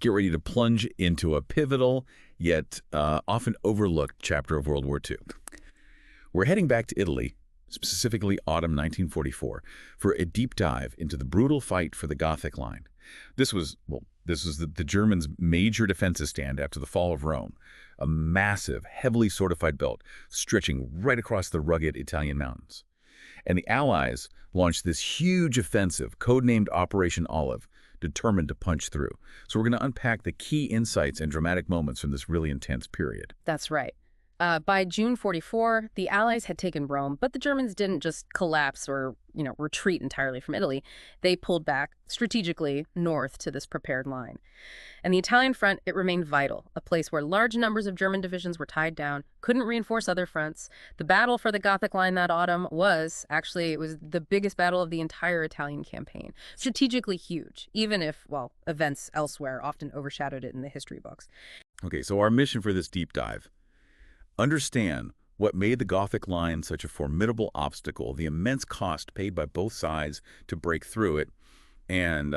get ready to plunge into a pivotal, yet often overlooked chapter of World War II. We're heading back to Italy, specifically autumn 1944, for a deep dive into the brutal fight for the Gothic line. This was the Germans' major defensive stand after the fall of Rome, a massive, heavily fortified belt stretching right across the rugged Italian mountains. And the Allies launched this huge offensive, codenamed Operation Olive, determined to punch through. So we're going to unpack the key insights and dramatic moments from this really intense period. That's right. By June 44, the Allies had taken Rome, but the Germans didn't just collapse or, retreat entirely from Italy. They pulled back strategically north to this prepared line. And the Italian front, it remained vital, a place where large numbers of German divisions were tied down, couldn't reinforce other fronts. The battle for the Gothic line that autumn was the biggest battle of the entire Italian campaign. Strategically huge, even if, events elsewhere often overshadowed it in the history books. Okay, so our mission for this deep dive: understand what made the Gothic line such a formidable obstacle, the immense cost paid by both sides to break through it, and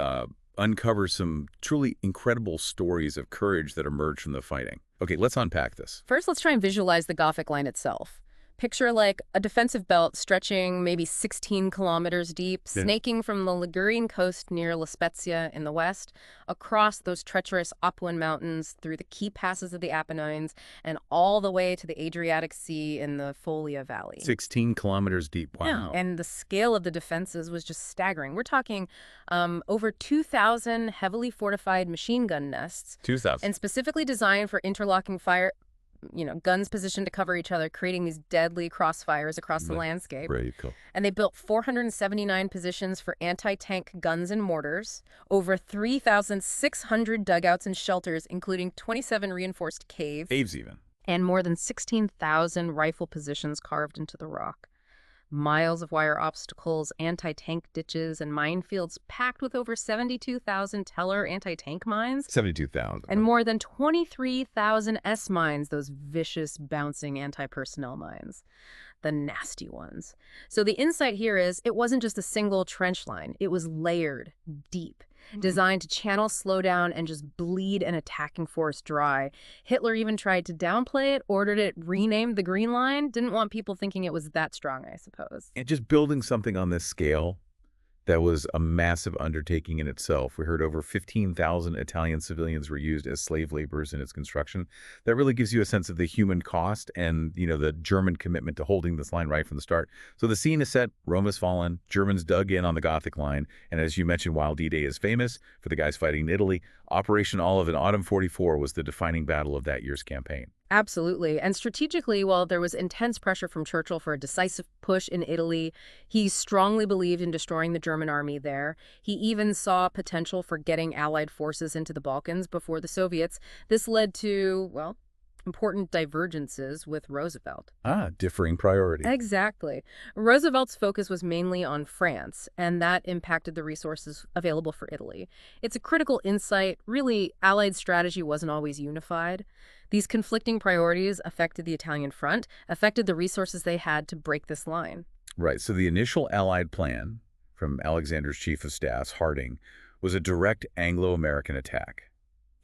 uncover some truly incredible stories of courage that emerged from the fighting. Okay, let's unpack this. First, let's try and visualize the Gothic line itself. Picture like a defensive belt stretching maybe 16 kilometers deep, snaking from the Ligurian coast near La Spezia in the west, across those treacherous Apuan mountains, through the key passes of the Apennines, and all the way to the Adriatic Sea in the Foglia Valley. 16 kilometers deep, wow. Yeah, and the scale of the defenses was just staggering. We're talking over 2,000 heavily fortified machine gun nests. 2,000. And specifically designed for interlocking fire, guns positioned to cover each other, creating these deadly crossfires across the landscape. Very cool. And they built 479 positions for anti-tank guns and mortars, over 3,600 dugouts and shelters, including 27 reinforced caves, and more than 16,000 rifle positions carved into the rock. Miles of wire obstacles, anti-tank ditches, and minefields packed with over 72,000 Teller anti-tank mines. 72,000. And more than 23,000 S-mines, those vicious, bouncing anti-personnel mines. The nasty ones. So the insight here is it wasn't just a single trench line. It was layered, deep, designed to channel, slow down, and just bleed an attacking force dry. Hitler even tried to downplay it, ordered it renamed the Green Line, didn't want people thinking it was that strong, I suppose. And just building something on this scale, that was a massive undertaking in itself. We heard over 15,000 Italian civilians were used as slave laborers in its construction. That really gives you a sense of the human cost and, the German commitment to holding this line right from the start. So the scene is set, Rome has fallen, Germans dug in on the Gothic line, and as you mentioned, while D-Day is famous for the guys fighting in Italy, Operation Olive in autumn 44 was the defining battle of that year's campaign. Absolutely. And strategically, while there was intense pressure from Churchill for a decisive push in Italy, he strongly believed in destroying the German army there. He even saw potential for getting Allied forces into the Balkans before the Soviets. This led to, important divergences with Roosevelt. Differing priorities. Exactly. Roosevelt's focus was mainly on France, and that impacted the resources available for Italy. It's a critical insight. Really, Allied strategy wasn't always unified. These conflicting priorities affected the Italian front, affected the resources they had to break this line. Right. So the initial Allied plan from Alexander's chief of staff, Harding, was a direct Anglo-American attack,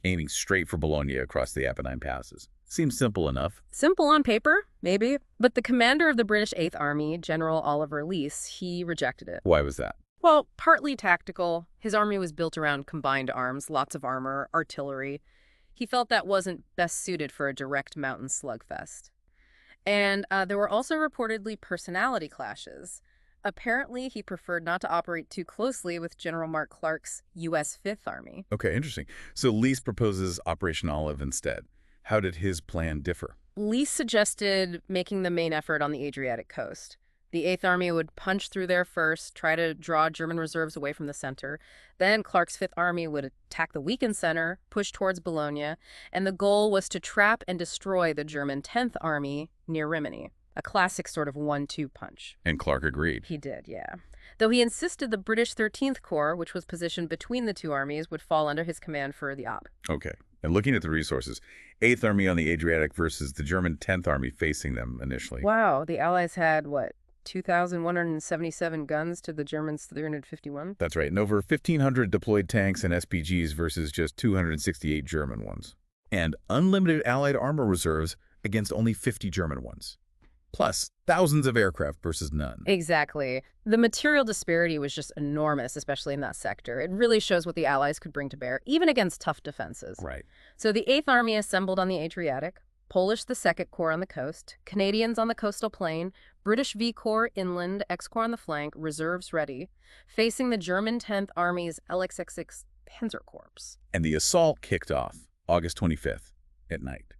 aiming straight for Bologna across the Apennine passes. Seems simple enough. Simple on paper, maybe. But the commander of the British Eighth Army, General Oliver Leese, he rejected it. Why was that? Well, partly tactical. His army was built around combined arms, lots of armor, artillery. He felt that wasn't best suited for a direct mountain slugfest. And there were also reportedly personality clashes. Apparently, he preferred not to operate too closely with General Mark Clark's U.S. Fifth Army. Okay, interesting. So Leese proposes Operation Olive instead. How did his plan differ? Leese suggested making the main effort on the Adriatic coast. The Eighth Army would punch through there first, try to draw German reserves away from the center. Then Clark's Fifth Army would attack the weakened center, push towards Bologna, and the goal was to trap and destroy the German 10th Army near Rimini. A classic sort of 1-2 punch. And Clark agreed. He did, yeah. Though he insisted the British 13th Corps, which was positioned between the two armies, would fall under his command for the op. Okay. And looking at the resources, 8th Army on the Adriatic versus the German 10th Army facing them initially. Wow, the Allies had, 2,177 guns to the Germans' 351. That's right, and over 1,500 deployed tanks and SPGs versus just 268 German ones. And unlimited Allied armor reserves against only 50 German ones. Plus, thousands of aircraft versus none. Exactly. The material disparity was just enormous, especially in that sector. It really shows what the Allies could bring to bear, even against tough defenses. Right. So the 8th Army assembled on the Adriatic, Polish the 2nd Corps on the coast, Canadians on the coastal plain, British V Corps inland, X Corps on the flank, reserves ready, facing the German 10th Army's LXXX Panzer Corps. And the assault kicked off August 25th at night.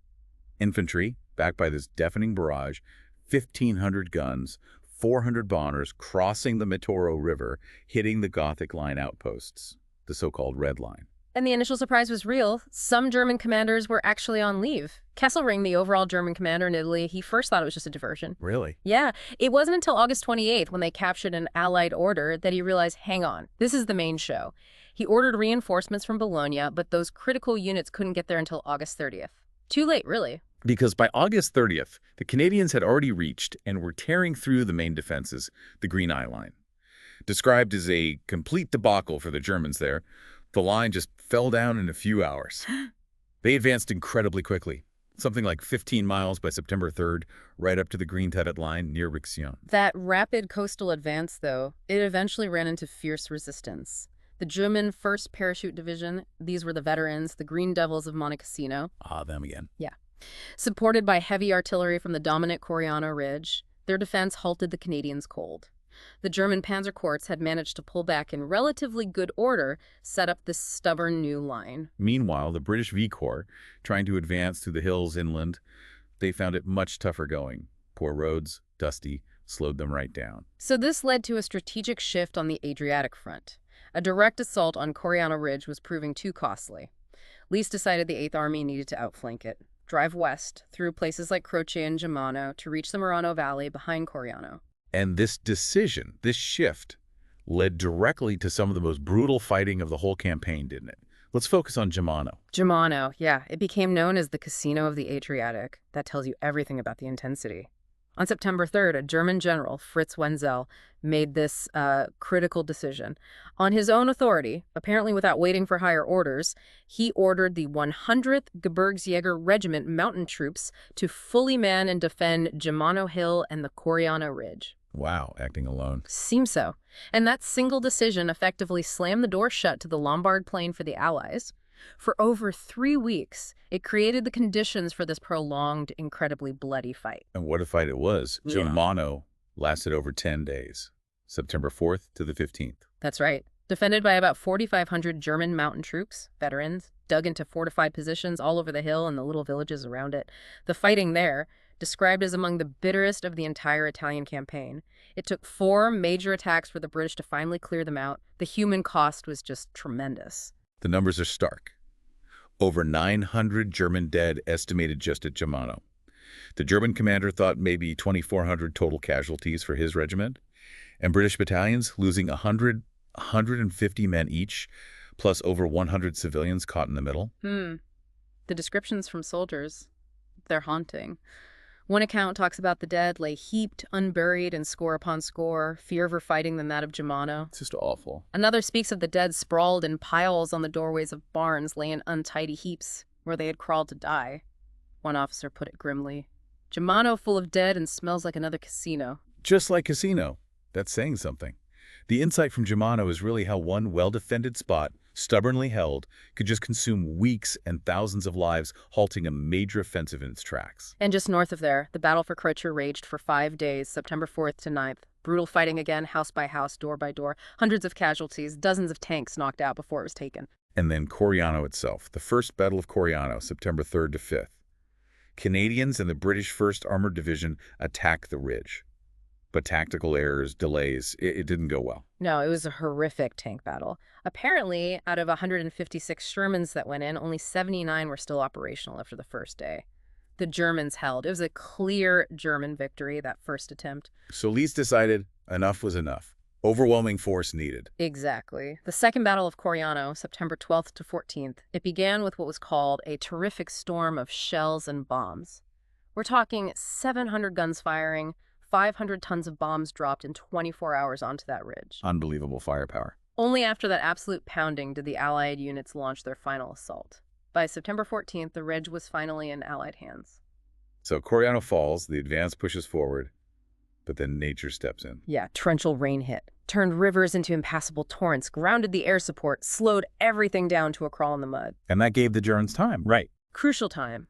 Infantry, backed by this deafening barrage, 1,500 guns, 400 bombers crossing the Mitoro River, hitting the Gothic line outposts, the so-called Red Line. And the initial surprise was real. Some German commanders were actually on leave. Kesselring, the overall German commander in Italy, he first thought it was just a diversion. Really? Yeah. It wasn't until August 28th, when they captured an Allied order, that he realized, hang on, this is the main show. He ordered reinforcements from Bologna, but those critical units couldn't get there until August 30th. Too late, really. Because by August 30th, the Canadians had already reached and were tearing through the main defenses, the Green Eye Line. Described as a complete debacle for the Germans there, the line just fell down in a few hours. They advanced incredibly quickly, something like 15 miles by September 3rd, right up to the Green Tedet Line near Rixion. That rapid coastal advance, though, it eventually ran into fierce resistance. The German 1st Parachute Division, these were the veterans, the Green Devils of Monte Cassino. Ah, them again. Yeah. Supported by heavy artillery from the dominant Coriano Ridge, their defense halted the Canadians cold. The German Panzer Corps had managed to pull back in relatively good order, set up this stubborn new line. Meanwhile, the British V Corps, trying to advance through the hills inland, they found it much tougher going. Poor roads, dusty, slowed them right down. So this led to a strategic shift on the Adriatic front. A direct assault on Coriano Ridge was proving too costly. Lees decided the 8th Army needed to outflank it, drive west through places like Croce and Germano to reach the Marano Valley behind Coriano. And this decision, this shift, led directly to some of the most brutal fighting of the whole campaign, didn't it? Let's focus on Germano. Germano, yeah. It became known as the Casino of the Adriatic. That tells you everything about the intensity. On September 3rd, a German general, Fritz Wenzel, made this critical decision. On his own authority, apparently without waiting for higher orders, he ordered the 100th Gebirgsjäger Regiment mountain troops to fully man and defend Germano Hill and the Coriano Ridge. Wow, acting alone. Seems so. And that single decision effectively slammed the door shut to the Lombard Plain for the Allies. For over 3 weeks, it created the conditions for this prolonged, incredibly bloody fight. And what a fight it was. Yeah. Germano lasted over 10 days, September 4th to the 15th. That's right. Defended by about 4,500 German mountain troops, veterans, dug into fortified positions all over the hill and the little villages around it. The fighting there, described as among the bitterest of the entire Italian campaign. It took 4 major attacks for the British to finally clear them out. The human cost was just tremendous. The numbers are stark. Over 900 German dead estimated just at Germano. The German commander thought maybe 2,400 total casualties for his regiment, and British battalions losing 150 men each, plus over 100 civilians caught in the middle. The descriptions from soldiers, they're haunting. One account talks about the dead lay heaped, unburied, and score upon score, fiercer fighting than that of Germano. It's just awful. Another speaks of the dead sprawled in piles on the doorways of barns, lay in untidy heaps where they had crawled to die. One officer put it grimly. Germano full of dead and smells like another casino. Just like Casino. That's saying something. The insight from Germano is really how one well-defended spot, stubbornly held, could just consume weeks and thousands of lives, halting a major offensive in its tracks. And just north of there, the battle for Croce raged for 5 days, September 4th to 9th. Brutal fighting again, house by house, door by door. Hundreds of casualties, dozens of tanks knocked out before it was taken. And then Coriano itself, the First Battle of Coriano, September 3rd to 5th. Canadians and the British 1st Armored Division attacked the ridge. But tactical errors, delays, it didn't go well. No, it was a horrific tank battle. Apparently, out of 156 Shermans that went in, only 79 were still operational after the first day. The Germans held. It was a clear German victory, that first attempt. So Lees decided enough was enough. Overwhelming force needed. Exactly. The Second Battle of Coriano, September 12th to 14th, it began with what was called a terrific storm of shells and bombs. We're talking 700 guns firing, 500 tons of bombs dropped in 24 hours onto that ridge. Unbelievable firepower. Only after that absolute pounding did the Allied units launch their final assault. By September 14th, the ridge was finally in Allied hands. So Coriano falls, the advance pushes forward, but then nature steps in. Yeah, torrential rain hit, turned rivers into impassable torrents, grounded the air support, slowed everything down to a crawl in the mud. And that gave the Germans time. Right. Crucial time.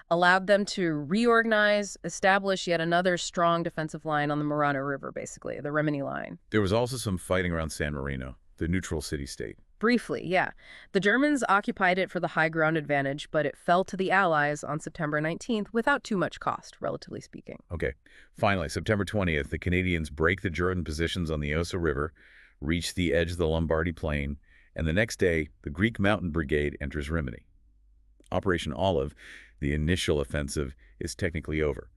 Allowed them to reorganize, establish yet another strong defensive line on the Marano River, basically, the Rimini Line. There was also some fighting around San Marino, the neutral city-state. Briefly, yeah. The Germans occupied it for the high ground advantage, but it fell to the Allies on September 19th without too much cost, relatively speaking. Okay. Finally, September 20th, the Canadians break the German positions on the Osa River, reach the edge of the Lombardy Plain, and the next day, the Greek Mountain Brigade enters Rimini. Operation Olive, the initial offensive, is technically over.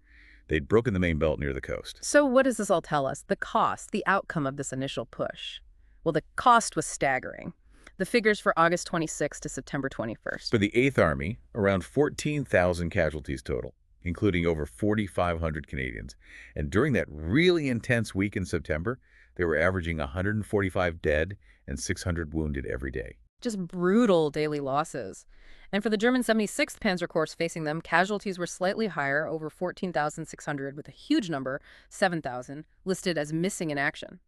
They'd broken the main belt near the coast. So what does this all tell us? The cost, the outcome of this initial push. Well, the cost was staggering. The figures for August 26th to September 21st. For the 8th Army, around 14,000 casualties total, including over 4,500 Canadians. And during that really intense week in September, they were averaging 145 dead and 600 wounded every day. Just brutal daily losses. And for the German 76th Panzer Corps facing them, casualties were slightly higher, over 14,600, with a huge number, 7,000, listed as missing in action.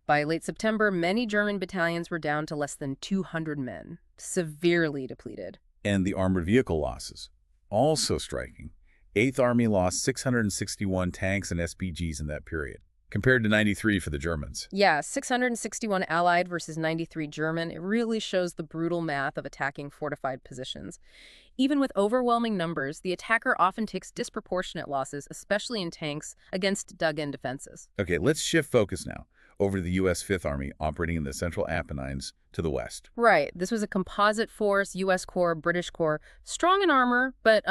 By late September, many German battalions were down to less than 200 men, severely depleted. And the armored vehicle losses, also striking. 8th Army lost 661 tanks and SPGs in that period, compared to 93 for the Germans. Yeah, 661 Allied versus 93 German. It really shows the brutal math of attacking fortified positions. Even with overwhelming numbers, the attacker often takes disproportionate losses, especially in tanks, against dug-in defenses. Okay, let's shift focus now over to the U.S. 5th Army operating in the Central Apennines to the west. Right. This was a composite force, U.S. Corps, British Corps, strong in armor, but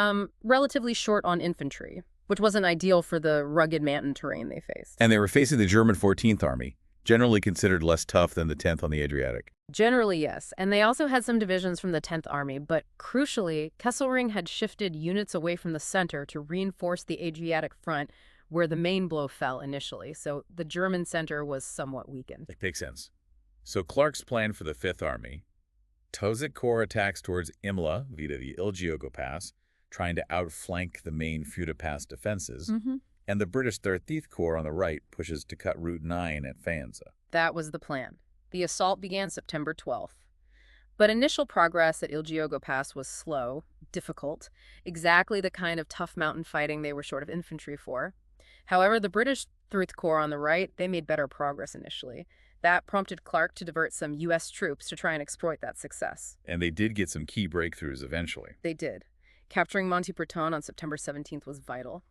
relatively short on infantry, which wasn't ideal for the rugged mountain terrain they faced. And they were facing the German 14th Army, generally considered less tough than the 10th on the Adriatic. Generally, yes. And they also had some divisions from the 10th Army, but crucially, Kesselring had shifted units away from the center to reinforce the Adriatic front, where the main blow fell initially, so the German center was somewhat weakened. It makes sense. So Clark's plan for the 5th Army: Tozic Corps attacks towards Imola via the Il Giogo Pass, trying to outflank the main Futa Pass defenses, and the British 13th Corps on the right pushes to cut Route 9 at Faenza. That was the plan. The assault began September 12th. But initial progress at Il Giogo Pass was slow, difficult, exactly the kind of tough mountain fighting they were short of infantry for. However, the British 3rd Corps on the right, they made better progress initially. That prompted Clark to divert some U.S. troops to try and exploit that success. And they did get some key breakthroughs eventually. They did. Capturing Monte Bertone on September 17th was vital.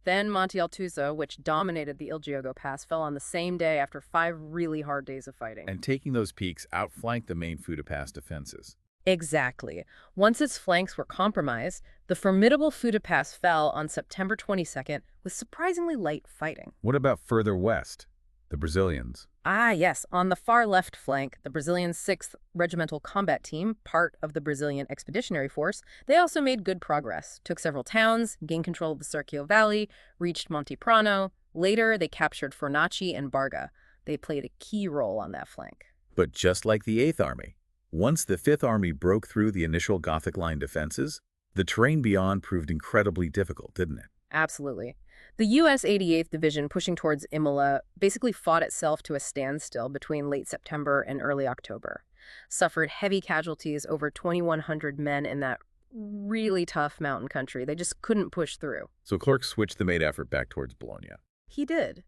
Then Monte Altuso, which dominated the Il Giogo Pass, fell on the same day after 5 really hard days of fighting. And taking those peaks outflanked the main Futa Pass defenses. Exactly. Once its flanks were compromised, the formidable Futa Pass fell on September 22nd with surprisingly light fighting. What about further west? The Brazilians. Ah, yes. On the far left flank, the Brazilian 6th Regimental Combat Team, part of the Brazilian Expeditionary Force, they also made good progress, took several towns, gained control of the Serchio Valley, reached Monte Prano. Later, they captured Fornaci and Barga. They played a key role on that flank. But just like the 8th Army, once the 5th Army broke through the initial Gothic line defenses, the terrain beyond proved incredibly difficult, didn't it? Absolutely. The U.S. 88th Division, pushing towards Imola, basically fought itself to a standstill between late September and early October. Suffered heavy casualties, over 2,100 men in that really tough mountain country. They just couldn't push through. So Clark switched the main effort back towards Bologna. He did.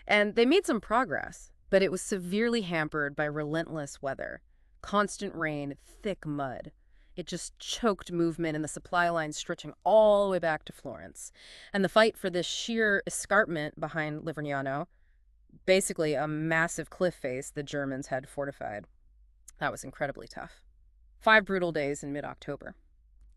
And they made some progress, but it was severely hampered by relentless weather. Constant rain, thick mud. It just choked movement and the supply lines stretching all the way back to Florence. And the fight for this sheer escarpment behind Livorniano, basically a massive cliff face the Germans had fortified, that was incredibly tough. 5 brutal days in mid-October.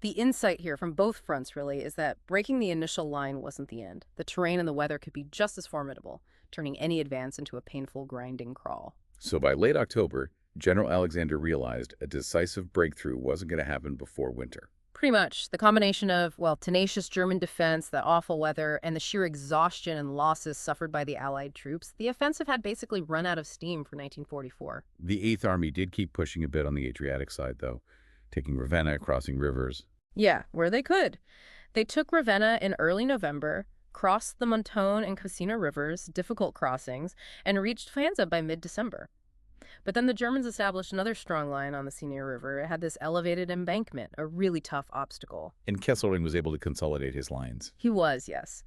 The insight here from both fronts, really, is that breaking the initial line wasn't the end. The terrain and the weather could be just as formidable, turning any advance into a painful, grinding crawl. So by late October, General Alexander realized a decisive breakthrough wasn't going to happen before winter. Pretty much. The combination of, well, tenacious German defense, the awful weather, and the sheer exhaustion and losses suffered by the Allied troops, the offensive had basically run out of steam for 1944. The Eighth Army did keep pushing a bit on the Adriatic side, though, taking Ravenna, crossing rivers. Yeah, where they could. They took Ravenna in early November, crossed the Montone and Cassina rivers, difficult crossings, and reached Faenza by mid-December. But then the Germans established another strong line on the Senior River. It had this elevated embankment, a really tough obstacle. And Kesselring was able to consolidate his lines. He was, yes.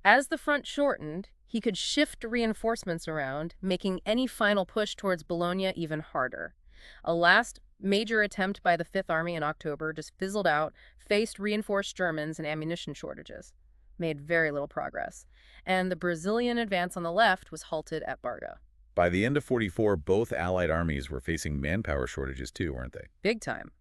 As the front shortened, he could shift reinforcements around, making any final push towards Bologna even harder. A last major attempt by the Fifth Army in October just fizzled out, faced reinforced Germans and ammunition shortages. Made very little progress. And the Brazilian advance on the left was halted at Barga. By the end of 44, both Allied armies were facing manpower shortages too, weren't they? Big time.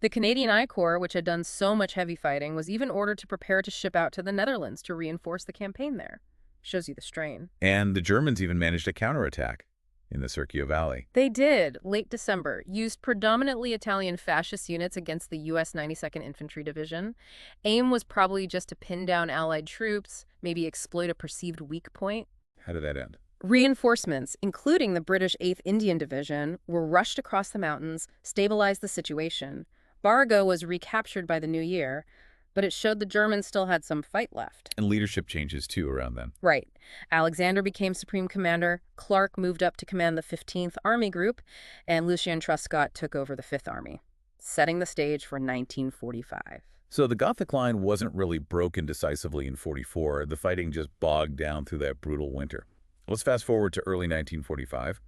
The Canadian I Corps, which had done so much heavy fighting, was even ordered to prepare to ship out to the Netherlands to reinforce the campaign there. Shows you the strain. And the Germans even managed a counterattack in the Circio Valley. They did, late December, used predominantly Italian fascist units against the U.S. 92nd Infantry Division. Aim was probably just to pin down Allied troops, maybe exploit a perceived weak point. How did that end? Reinforcements, including the British 8th Indian Division, were rushed across the mountains, stabilized the situation. Barga was recaptured by the new year, but it showed the Germans still had some fight left. And leadership changes too around then. Right. Alexander became supreme commander, Clark moved up to command the 15th Army Group, and Lucien Truscott took over the 5th Army, setting the stage for 1945. So the Gothic line wasn't really broken decisively in 44. The fighting just bogged down through that brutal winter. Let's fast forward to early 1945.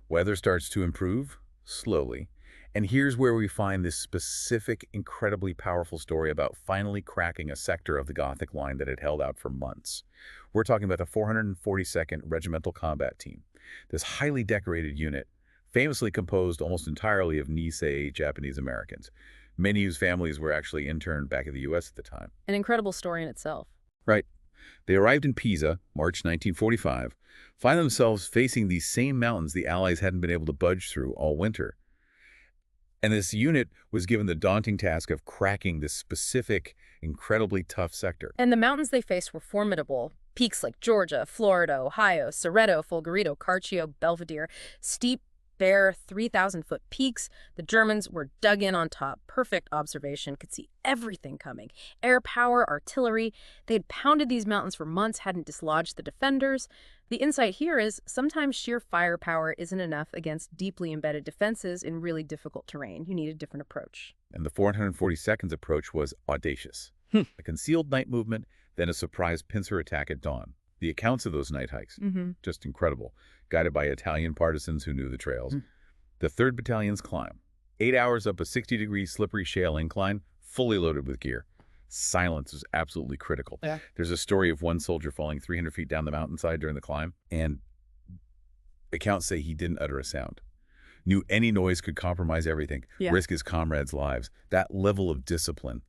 Weather starts to improve, slowly. And here's where we find this specific, incredibly powerful story about finally cracking a sector of the Gothic line that had held out for months. We're talking about the 442nd Regimental Combat Team, this highly decorated unit, famously composed almost entirely of Nisei Japanese Americans, many whose families were actually interned back in the U.S. at the time. An incredible story in itself. Right. They arrived in Pisa, March 1945, find themselves facing these same mountains the Allies hadn't been able to budge through all winter. And this unit was given the daunting task of cracking this specific, incredibly tough sector. And the mountains they faced were formidable. Peaks like Georgia, Florida, Ohio, Cerreto, Folgorito, Carcio, Belvedere, steep, bare 3,000-foot peaks. The Germans were dug in on top. Perfect observation. Could see everything coming. Air power, artillery. They had pounded these mountains for months, hadn't dislodged the defenders. The insight here is sometimes sheer firepower isn't enough against deeply embedded defenses in really difficult terrain. You need a different approach. And the 442nd's approach was audacious. A concealed night movement, then a surprise pincer attack at dawn. The accounts of those night hikes, just incredible, guided by Italian partisans who knew the trails. The 3rd Battalion's climb, 8 hours up a 60-degree slippery shale incline, fully loaded with gear. Silence was absolutely critical. Yeah. There's a story of one soldier falling 300 feet down the mountainside during the climb, and accounts say he didn't utter a sound. Knew any noise could compromise everything, risk his comrades' lives. That level of discipline,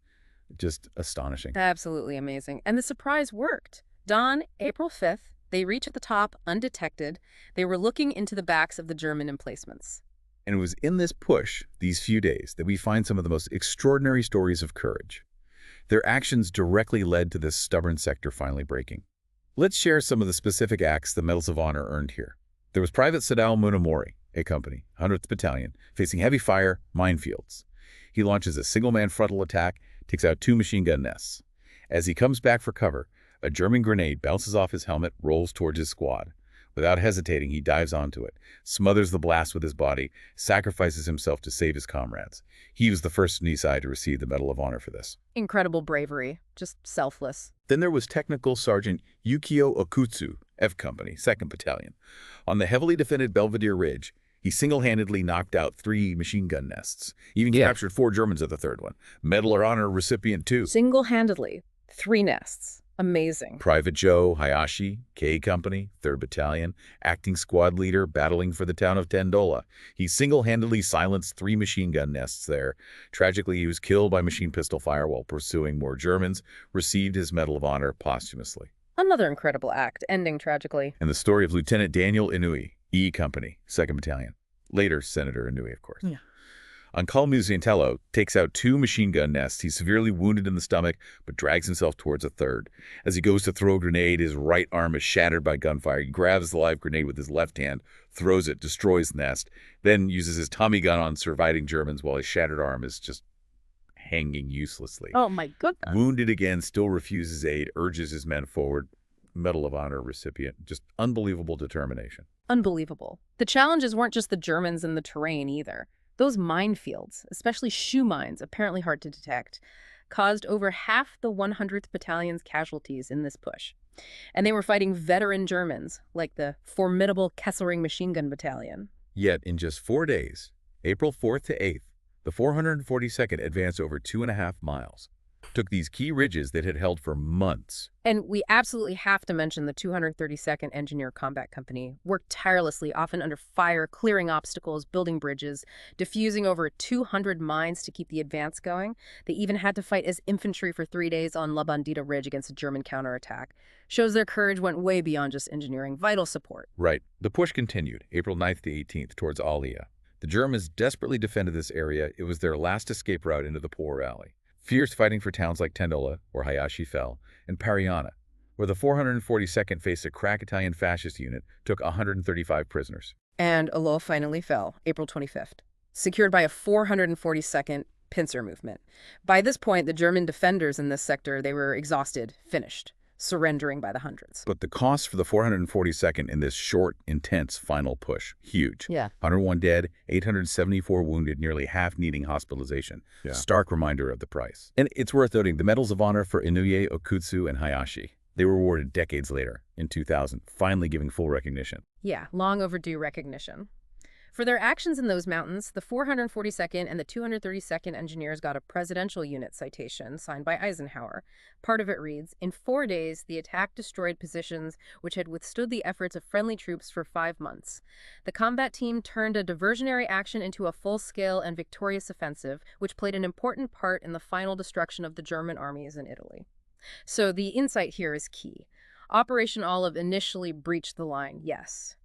just astonishing. Absolutely amazing. And the surprise worked. Dawn, April 5th, they reach at the top undetected. They were looking into the backs of the German emplacements. And it was in this push, these few days, that we find some of the most extraordinary stories of courage. Their actions directly led to this stubborn sector finally breaking. Let's share some of the specific acts the Medals of Honor earned here. There was Private Sadao Munamori, a company, 100th Battalion, facing heavy fire, minefields. He launches a single-man frontal attack, takes out 2 machine gun nests. As he comes back for cover, a German grenade bounces off his helmet, rolls towards his squad. Without hesitating, he dives onto it, smothers the blast with his body, sacrifices himself to save his comrades. He was the first Nisei to receive the Medal of Honor for this. Incredible bravery, just selfless. Then there was Technical Sergeant Yukio Okutsu, F Company, 2nd Battalion. On the heavily defended Belvedere Ridge, he single-handedly knocked out 3 machine gun nests, even captured 4 Germans at the 3rd one. Medal of Honor recipient too. Single-handedly, 3 nests. Amazing. Private Joe Hayashi, K Company, 3rd Battalion, acting squad leader, battling for the town of Tendola. He single-handedly silenced 3 machine gun nests there. Tragically, he was killed by machine pistol fire while pursuing more Germans, received his Medal of Honor posthumously. Another incredible act, ending tragically. And the story of Lieutenant Daniel Inui, E Company, 2nd Battalion. Later, Senator Inouye, of course. Yeah. On call, Muziantello takes out 2 machine gun nests. He's severely wounded in the stomach, but drags himself towards a third. As he goes to throw a grenade, his right arm is shattered by gunfire. He grabs the live grenade with his left hand, throws it, destroys the nest, then uses his Tommy gun on surviving Germans while his shattered arm is just hanging uselessly. Oh, my goodness. Wounded again, still refuses aid, urges his men forward. Medal of Honor recipient. Just unbelievable determination. Unbelievable. The challenges weren't just the Germans and the terrain either. Those minefields, especially shoe mines, apparently hard to detect, caused over half the 100th Battalion's casualties in this push. And they were fighting veteran Germans, like the formidable Kesselring Machine Gun Battalion. Yet, in just 4 days, April 4th to 8th, the 442nd advanced over 2.5 miles, took these key ridges that had held for months. And we absolutely have to mention the 232nd Engineer Combat Company worked tirelessly, often under fire, clearing obstacles, building bridges, diffusing over 200 mines to keep the advance going. They even had to fight as infantry for 3 days on La Bandita Ridge against a German counterattack. Shows their courage went way beyond just engineering, vital support. Right. The push continued, April 9th to 18th, towards Alia. The Germans desperately defended this area. It was their last escape route into the Po Valley. Fierce fighting for towns like Tendola, where Hayashi fell, and Pariana, where the 442nd faced a crack Italian fascist unit, took 135 prisoners. And Alo finally fell, April 25th, secured by a 442nd pincer movement. By this point, the German defenders in this sector, they were exhausted, finished, surrendering by the hundreds. But the cost for the 442nd in this short, intense final push, huge. Yeah. 101 dead, 874 wounded, nearly half needing hospitalization. Yeah. Stark reminder of the price. And it's worth noting the medals of honor for Inouye, Okutsu, and Hayashi. They were awarded decades later, in 2000, finally giving full recognition. Yeah, long overdue recognition. For their actions in those mountains, the 442nd and the 232nd Engineers got a Presidential Unit citation signed by Eisenhower. Part of it reads, "In 4 days, the attack destroyed positions which had withstood the efforts of friendly troops for 5 months. The combat team turned a diversionary action into a full-scale and victorious offensive, which played an important part in the final destruction of the German armies in Italy." So the insight here is key. Operation Olive initially breached the line, yes.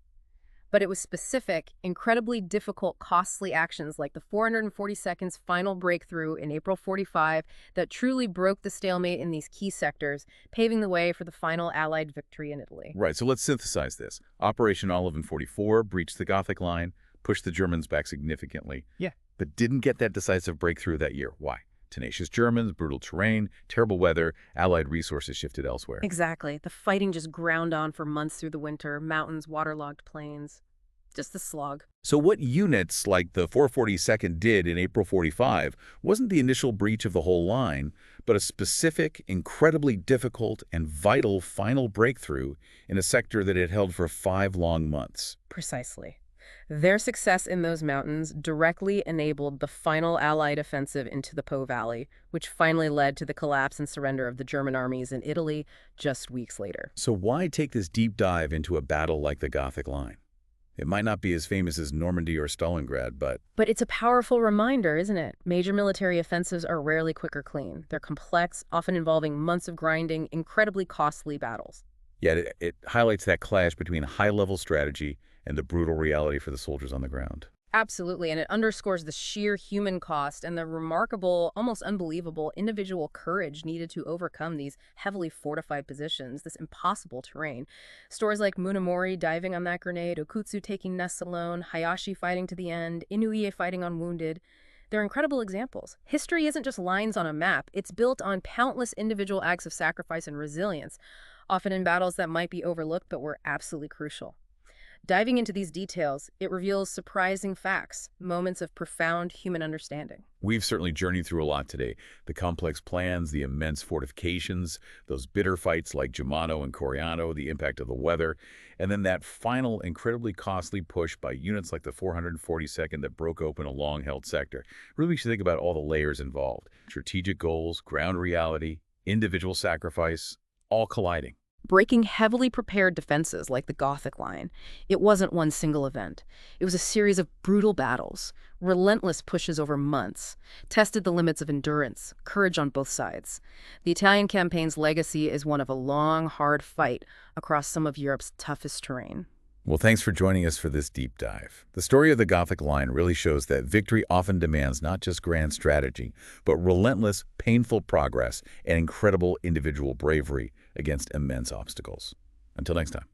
But it was specific, incredibly difficult, costly actions like the 442nd's final breakthrough in April 45 that truly broke the stalemate in these key sectors, paving the way for the final Allied victory in Italy. Right, so let's synthesize this. Operation Olive in 44 breached the Gothic line, pushed the Germans back significantly. Yeah. But didn't get that decisive breakthrough that year. Why? Tenacious Germans, brutal terrain, terrible weather, Allied resources shifted elsewhere. Exactly. The fighting just ground on for months through the winter, mountains, waterlogged plains. Just the slog. So what units like the 442nd did in April 45 wasn't the initial breach of the whole line, but a specific, incredibly difficult, and vital final breakthrough in a sector that had held for 5 long months. Precisely. Their success in those mountains directly enabled the final Allied offensive into the Po Valley, which finally led to the collapse and surrender of the German armies in Italy just weeks later. So why take this deep dive into a battle like the Gothic line? It might not be as famous as Normandy or Stalingrad, but it's a powerful reminder, isn't it? Major military offensives are rarely quick or clean. They're complex, often involving months of grinding, incredibly costly battles. yet it highlights that clash between high-level strategy and the brutal reality for the soldiers on the ground. Absolutely, and it underscores the sheer human cost and the remarkable, almost unbelievable individual courage needed to overcome these heavily fortified positions, this impossible terrain. Stories like Munamori diving on that grenade, Okutsu taking nests alone, Hayashi fighting to the end, Inouye fighting on wounded. They're incredible examples. History isn't just lines on a map. It's built on countless individual acts of sacrifice and resilience, often in battles that might be overlooked but were absolutely crucial. Diving into these details, it reveals surprising facts, moments of profound human understanding. We've certainly journeyed through a lot today. The complex plans, the immense fortifications, those bitter fights like Germano and Coriano, the impact of the weather, and then that final incredibly costly push by units like the 442nd that broke open a long-held sector. Really, we should think about all the layers involved. Strategic goals, ground reality, individual sacrifice, all colliding. Breaking heavily prepared defenses like the Gothic line, it wasn't one single event. It was a series of brutal battles, relentless pushes over months, tested the limits of endurance, courage on both sides. The Italian campaign's legacy is one of a long, hard fight across some of Europe's toughest terrain. Well, thanks for joining us for this deep dive. The story of the Gothic line really shows that victory often demands not just grand strategy, but relentless, painful progress and incredible individual bravery against immense obstacles. Until next time.